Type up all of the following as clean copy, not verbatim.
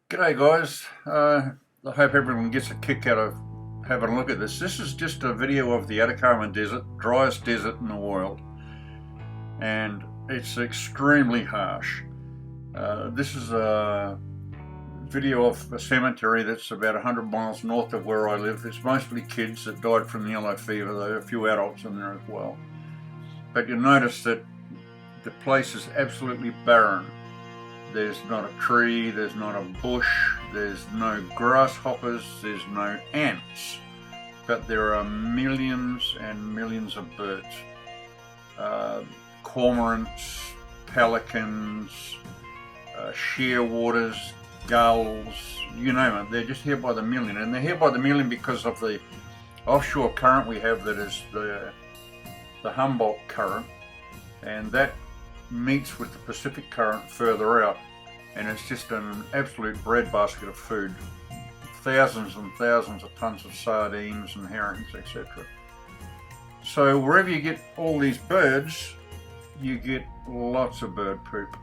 G'day guys, I hope everyone gets a kick out of having a look at this. This is just a video of the Atacama Desert, driest desert in the world, and it's extremely harsh. This is a video of a cemetery that's about 100 miles north of where I live. It's mostly kids that died from the yellow fever, though a few adults in there as well. But you'll notice that the place is absolutely barren. There's not a tree, there's not a bush, there's no grasshoppers, there's no ants, but there are millions and millions of birds. Cormorants, pelicans, shearwaters, gulls, you name it. They're just here by the million, and they're here by the million because of the offshore current we have that is the Humboldt current, and that meets with the Pacific current further out, and it's just an absolute breadbasket of food. Thousands and thousands of tons of sardines and herrings, etc. So wherever you get all these birds, you get lots of bird poop,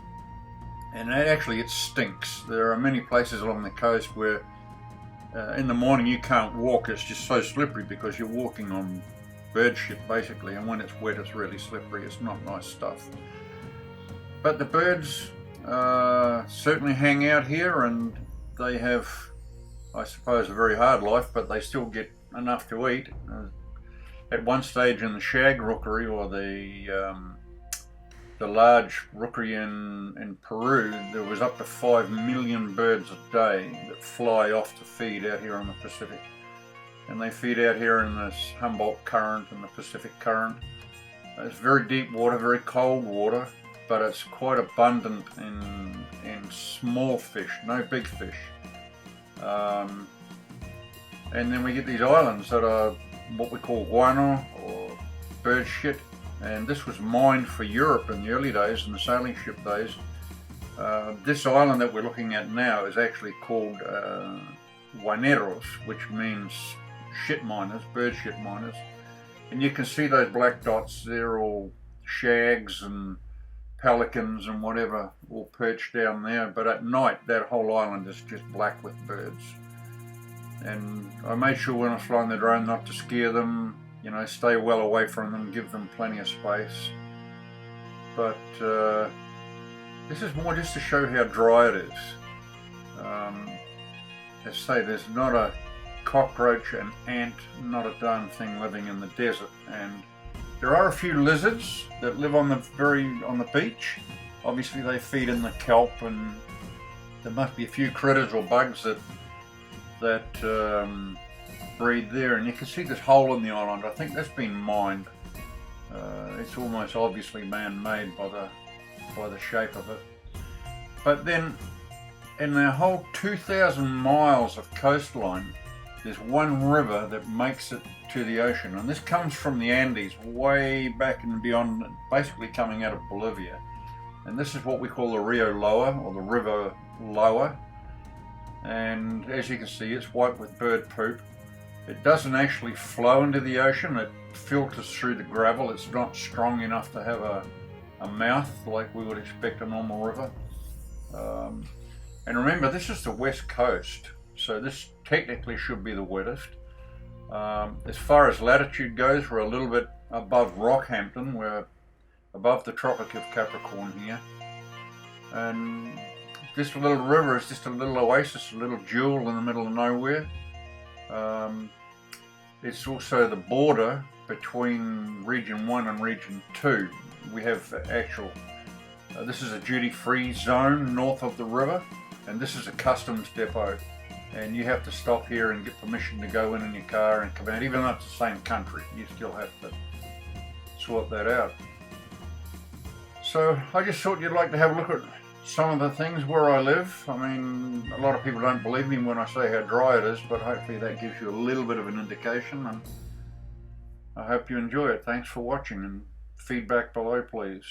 and actually it stinks. There are many places along the coast where in the morning you can't walk. It's just so slippery because you're walking on bird shit basically, and when it's wet it's really slippery. It's not nice stuff. But the birds certainly hang out here, and they have, I suppose, a very hard life, but they still get enough to eat. At one stage in the shag rookery, or the large rookery in Peru, there was up to 5 million birds a day that fly off to feed out here on the Pacific. And they feed out here in this Humboldt current and the Pacific current. It's very deep water, very cold water, but it's quite abundant in small fish, no big fish. And then we get these islands that are what we call guano, or bird shit, and this was mined for Europe in the early days, in the sailing ship days. This island that we're looking at now is actually called guaneros, which means shit miners, bird shit miners. And you can see those black dots, they're all shags and pelicans and whatever, all perched down there. But at night that whole island is just black with birds. And I made sure when I was flying the drone not to scare them, you know, stay well away from them, give them plenty of space. But this is more just to show how dry it is. As I say, there's not a cockroach, an ant, not a darn thing living in the desert. And there are a few lizards that live on the beach. Obviously they feed in the kelp, and there must be a few critters or bugs that breed there. And you can see this hole in the island. I think that's been mined. It's almost obviously man-made by the shape of it. But then in the whole 2,000 miles of coastline, there's one river that makes it to the ocean, and this comes from the Andes, way back and beyond, basically coming out of Bolivia. And this is what we call the Rio Loa, or the River Loa. And as you can see, it's white with bird poop. It doesn't actually flow into the ocean, it filters through the gravel. It's not strong enough to have a mouth like we would expect a normal river. And remember, this is the west coast, so this technically should be the wettest. As far as latitude goes, we're a little bit above Rockhampton. We're above the Tropic of Capricorn here. And this little river is just a little oasis, a little jewel in the middle of nowhere. It's also the border between Region 1 and Region 2. We have this is a duty-free zone north of the river, and this is a customs depot. And you have to stop here and get permission to go in your car and come out. Even though it's the same country, you still have to sort that out. So I just thought you'd like to have a look at some of the things where I live. I mean, a lot of people don't believe me when I say how dry it is, but hopefully that gives you a little bit of an indication, and I hope you enjoy it. Thanks for watching, and feedback below please.